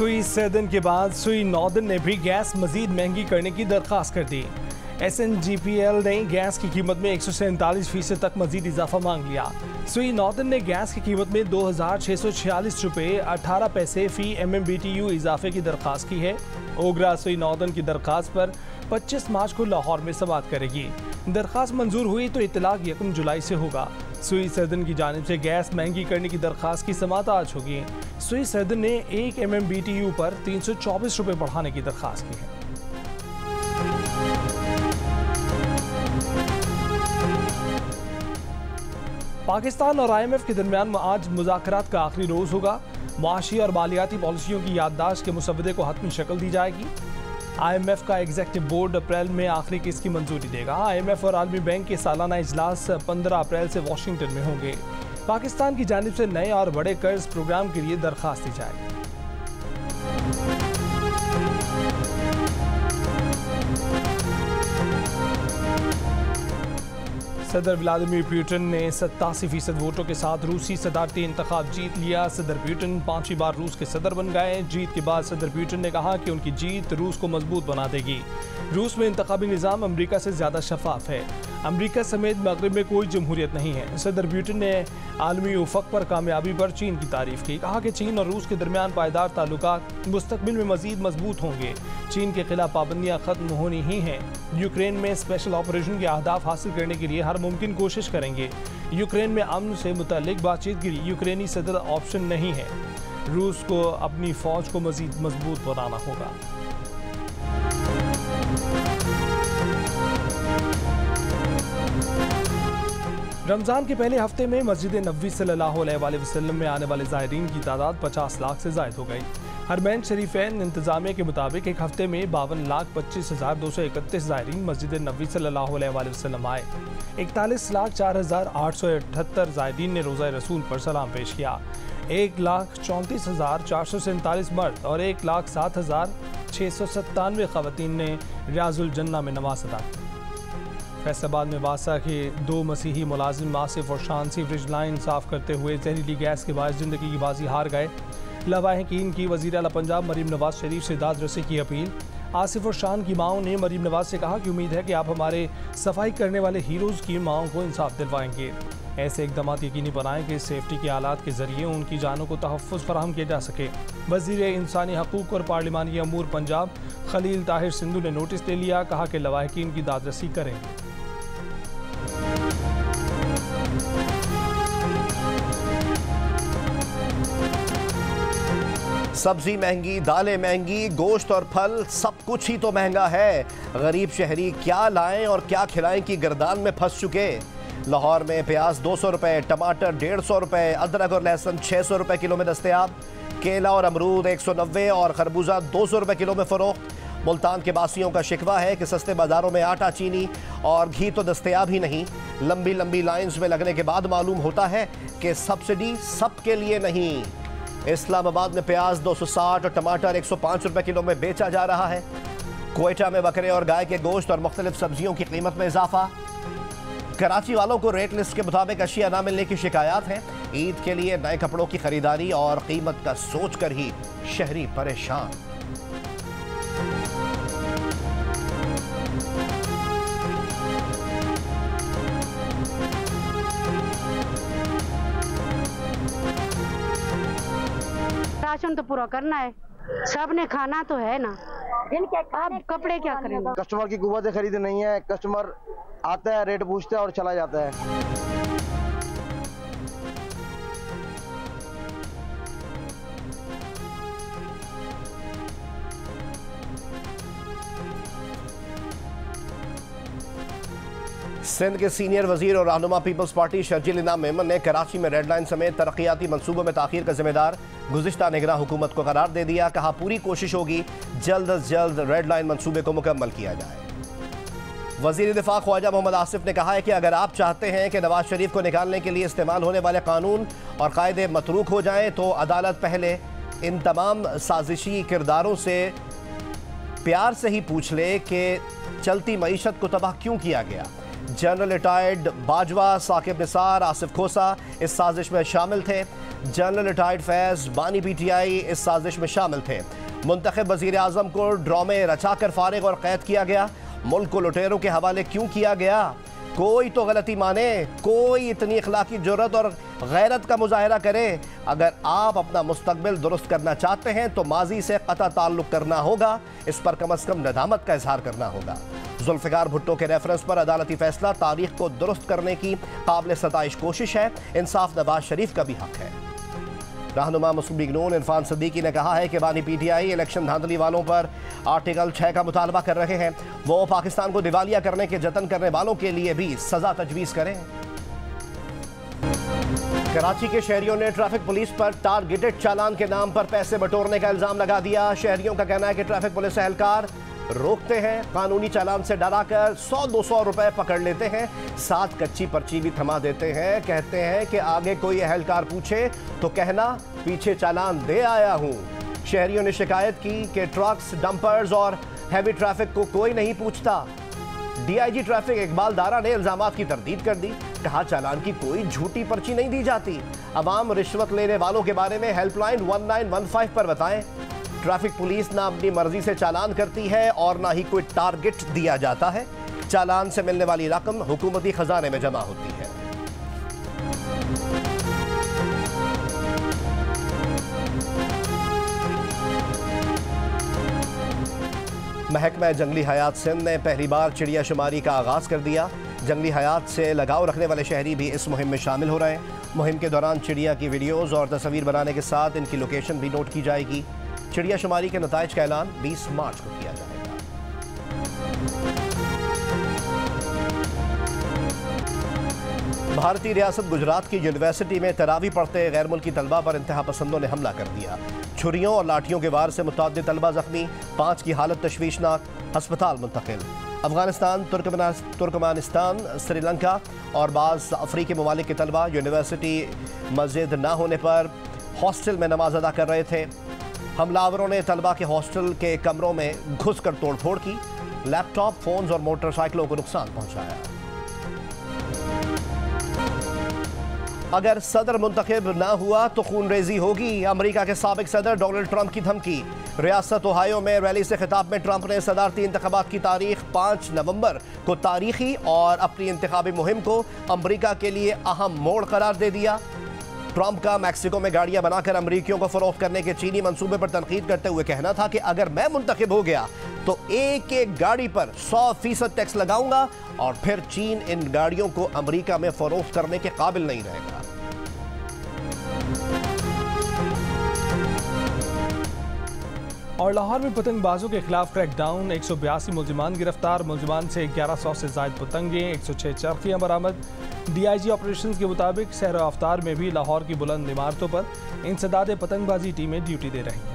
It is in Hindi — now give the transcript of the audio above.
सुई सर्दन के बाद सुई नॉर्दर्न ने भी गैस मजीद महंगी करने की दरख्वास्त कर दी। SNGPL ने गैस की कीमत में 147% तक मजीद इजाफा मांग लिया। सुई नॉर्दर्न ने गैस की कीमत में 2,646 रुपये 18 पैसे फी MMBTU इजाफे की दरख्वास्त की है। ओगरा सुई नॉर्दर्न की दरख्वास्त पर 25 मार्च को लाहौर में समाअत करेगी। दरख्वास्त मंजूर हुई तो इतलाक 1 जुलाई से होगा। सुई सर्दन की जानिब से गैस महंगी करने की दरख्वास्त की समाअत आज होगी। सुई सर्दन ने 1 MMBTU पर 324 रुपये बढ़ाने की दरख्वास्त की है। पाकिस्तान और IMF के दरमियान आज मुज़ाकरात का आखिरी रोज होगा। माशी और मालियाती पॉलिसियों की याददाश्त के मुसवदे को हतमी शक्ल दी जाएगी। IMF का एग्जीक्यूटिव बोर्ड अप्रैल में आखिरी किस्त की मंजूरी देगा। IMF और आलमी बैंक के सालाना इजलास 15 अप्रैल से वाशिंगटन में होंगे। पाकिस्तान की जानिब से नए और बड़े कर्ज प्रोग्राम के लिए दरख्वास्त दी जाएगी। सदर व्लादिमीर पुतिन ने 87% वोटों के साथ रूसी सदारती इंतखाब जीत लिया। सदर पुतिन 5वीं बार रूस के सदर बन गए। जीत के बाद सदर पुतिन ने कहा कि उनकी जीत रूस को मजबूत बना देगी। रूस में इंतखाबी निज़ाम अमरीका से ज़्यादा शफाफ है। अमरीका समेत मगरब में कोई जमहूरियत नहीं है। सदर पुतिन ने आलमी उफक पर कामयाबी पर चीन की तारीफ की। कहा कि चीन और रूस के दरमियान पायदार ताल्लुकात मुस्तकबिल में मजीद मजबूत होंगे। चीन के खिलाफ पाबंदियाँ खत्म होनी ही हैं। यूक्रेन में स्पेशल ऑपरेशन के अहदाफ हासिल करने के लिए हर मुमकिन कोशिश करेंगे। यूक्रेन में अमन से मुताल्लिक बातचीत के लिए यूक्रेनी सदर ऑप्शन नहीं है। रूस को अपनी फौज को मजीद मजबूत बनाना होगा। रमज़ान के पहले हफ्ते में मस्जिद नबवी सल्लल्लाहु अलैहि वसल्लम में आने वाले ज़ायरीन की तादाद 50 लाख से ज़ायद हो गई। हरमैन शरीफैन इंतज़ामिया के मुताबिक एक हफ्ते में 52,25,231 ज़ायरीन मस्जिद नबवी सल्लल्लाहु अलैहि वसल्लम आए। 41,04,878 ज़ायरीन ने रोज़ा रसूल पर सलाम पेश किया। 1,34,447 मर्द और 1,07,697 ख़वातीन ने रियाजुल जन्ना में नमाज अदा की। फैसलाबाद में वासा के 2 मसीही मुलाजिम आसिफ और शान सीवरेज लाइन साफ करते हुए जहरीली गैस के बायस जिंदगी की बाजी हार गए। लवाहिकीन की वज़ीर आला पंजाब मरीम नवाज शरीफ से दाद रसी की अपील। आसिफ और शान की माओं ने मरीम नवाज से कहा कि उम्मीद है कि आप हमारे सफाई करने वाले हीरोज़ की माओं को इंसाफ दिलवाएंगे। ऐसे इकदाम यकीनी बनाएं कि सेफ्टी के आलात के जरिए उनकी जानों को तहफ़्फ़ुज़ फराहम किया जा सके। वज़ीर इंसानी हकूक़ और पार्लिमानी अमूर पंजाब खलील ताहिर सिंधु ने नोटिस ले लिया। कहा कि लवाहिकीन की दाद रसी करेंगे। सब्जी महंगी, दालें महंगी, गोश्त और फल सब कुछ ही तो महंगा है। गरीब शहरी क्या लाएं और क्या खिलाएं की गर्दान में फंस चुके। लाहौर में प्याज 200 रुपये, टमाटर 150 रुपये, अदरक और लहसुन 600 रुपये किलो में दस्तयाब। केला और अमरूद 190 और खरबूजा 200 रुपये किलो में फ़रोख्त। मुल्तान के बासियों का शिकवा है कि सस्ते बाज़ारों में आटा, चीनी और घी तो दस्तयाब ही नहीं। लंबी लंबी लाइन्स में लगने के बाद मालूम होता है कि सब्सिडी सबके लिए नहीं। इस्लामाबाद में प्याज 260 और टमाटर 105 रुपये किलो में बेचा जा रहा है। क्वेटा में बकरे और गाय के गोश्त और मुख्तलिफ सब्जियों की कीमत में इजाफा। कराची वालों को रेट लिस्ट के मुताबिक अशिया ना मिलने की शिकायत है। ईद के लिए नए कपड़ों की खरीदारी और कीमत का सोच कर ही शहरी परेशान। राशन तो पूरा करना है, सब ने खाना तो है ना। अब कपड़े क्या करेंगे? कस्टमर की कुव्वत खरीद नहीं है। कस्टमर आता है, रेट पूछता है और चला जाता है। सिंध के सीनियर वजीर और रहनुमा पीपल्स पार्टी शर्जील इनाम मेमन ने कराची में रेड लाइन समेत तरक्याती मंसूबों में ताखीर का जिम्मेदार गुज़िश्ता निगरान हुकूमत को करार दे दिया। कहा पूरी कोशिश होगी जल्द अज जल्द रेड लाइन मंसूबे को मुकम्मल किया जाए। वज़ीर दिफा ख्वाजा मोहम्मद आसिफ ने कहा है कि अगर आप चाहते हैं कि नवाज शरीफ को निकालने के लिए इस्तेमाल होने वाले कानून और कायदे मतरूक हो जाएं तो अदालत पहले इन तमाम साजिशी किरदारों से प्यार से ही पूछ ले कि चलती मईशत को तबाह क्यों किया गया। जनरल रिटायर्ड बाजवा, साकिब निसार, आसिफ खोसा इस साजिश में शामिल थे। जनरल रिटायर्ड फैज बानी PTI इस साजिश में शामिल थे। मुंतखब वजीर आजम को ड्रामे रचाकर फारिग और कैद किया गया। मुल्क को लुटेरों के हवाले क्यों किया गया? कोई तो गलती माने, कोई इतनी इखलाकी जुर्रत और गैरत का मुजाहरा करे। अगर आप अपना मुस्तकबिल दुरुस्त करना चाहते हैं तो माजी से कता ताल्लुक करना होगा, इस पर कम अज कम नदामत का इजहार करना होगा। जुल्फ़िकार भुट्टो के रेफरेंस पर अदालती फैसला तारीख को दुरुस्त करने की काबिल सताइश कोशिश है। इंसाफ नवाज शरीफ का भी हक है। रहनुमा मुस्लिम लीग नून इरफान सिद्दीकी ने कहा है कि बानी PTI इलेक्शन धांधली वालों पर आर्टिकल 6 का मुतालबा कर रहे हैं। वो पाकिस्तान को दिवालिया करने के जतन करने वालों के लिए भी सजा तजवीज़ करें। कराची के शहरियों ने ट्रैफिक पुलिस पर टारगेटेड चालान के नाम पर पैसे बटोरने का इल्जाम लगा दिया। शहरियों का कहना है कि ट्रैफिक पुलिस एहलकार रोकते हैं, कानूनी चालान से डराकर 100-200 रुपए पकड़ लेते हैं, साथ कच्ची पर्ची भी थमा देते हैं। कहते हैं कि आगे कोई एहलकार पूछे तो कहना पीछे चालान दे आया हूं। शहरियों ने शिकायत की कि ट्रक्स, डंपर्स और हैवी ट्रैफिक को कोई नहीं पूछता। DIG ट्रैफिक इकबाल दारा ने इल्जामात की तरदीद कर दी। कहा चालान की कोई झूठी पर्ची नहीं दी जाती। अवाम रिश्वत लेने वालों के बारे में हेल्पलाइन 1915 पर बताएं। ट्रैफिक पुलिस ना अपनी मर्जी से चालान करती है और ना ही कोई टारगेट दिया जाता है। चालान से मिलने वाली रकम हुकूमती खजाने में जमा होती है। महकमा जंगली हयात सिंध ने पहली बार चिड़िया शुमारी का आगाज कर दिया। जंगली हयात से लगाव रखने वाले शहरी भी इस मुहिम में शामिल हो रहे हैं। मुहिम के दौरान चिड़िया की वीडियोस और तस्वीर बनाने के साथ इनकी लोकेशन भी नोट की जाएगी। चिड़िया शुमारी के नताइज का ऐलान 20 मार्च को किया जाएगा। भारतीय रियासत गुजरात की यूनिवर्सिटी में तरावी पढ़ते गैर मुल्की तलबा पर इंतहा पसंदों ने हमला कर दिया। छुरियों और लाठियों के वार से मुतअद्दिद तलबा जख्मी, 5 की हालत तशवीशनाक, अस्पताल मुंतकिल। अफगानिस्तान, तुर्कमानिस्तान, श्रीलंका और बाज़ अफ्रीकी ममालिक के तलबा यूनिवर्सिटी मस्जिद न होने पर हॉस्टल में नमाज अदा कर रहे थे। हमलावरों ने तलबा के हॉस्टल के कमरों में घुसकर तोड़फोड़ की। लैपटॉप, फोन्स और मोटरसाइकिलों को नुकसान पहुंचाया। अगर सदर मुंतखब ना हुआ तो खूनरेजी होगी, अमेरिका के साबिक सदर डोनाल्ड ट्रंप की धमकी। रियासत ओहायो में रैली से खिताब में ट्रंप ने सदारती इंतखाबात की तारीख 5 नवंबर को तारीखी और अपनी इंतखाबी मुहिम को अमेरिका के लिए अहम मोड़ करार दे दिया। ट्रंप का मैक्सिको में गाड़ियां बनाकर अमरीकियों को फरोख्त करने के चीनी मंसूबे पर तनकीद करते हुए कहना था कि अगर मैं मुंतखब हो गया तो एक एक गाड़ी पर 100% टैक्स लगाऊंगा और फिर चीन इन गाड़ियों को अमरीका में फरोख्त करने के काबिल नहीं रहेगा। और लाहौर में पतंगबाजों के खिलाफ क्रैकडाउन, 182 मुलजिमान गिरफ्तार। मुलजिमान से 1100 से जायद पतंगें, 106 चरखियाँ बरामद। DIG ऑपरेशंस के मुताबिक सहर अफ्तार में भी लाहौर की बुलंद इमारतों पर इंसदाद पतंगबाजी टीमें ड्यूटी दे रही हैं।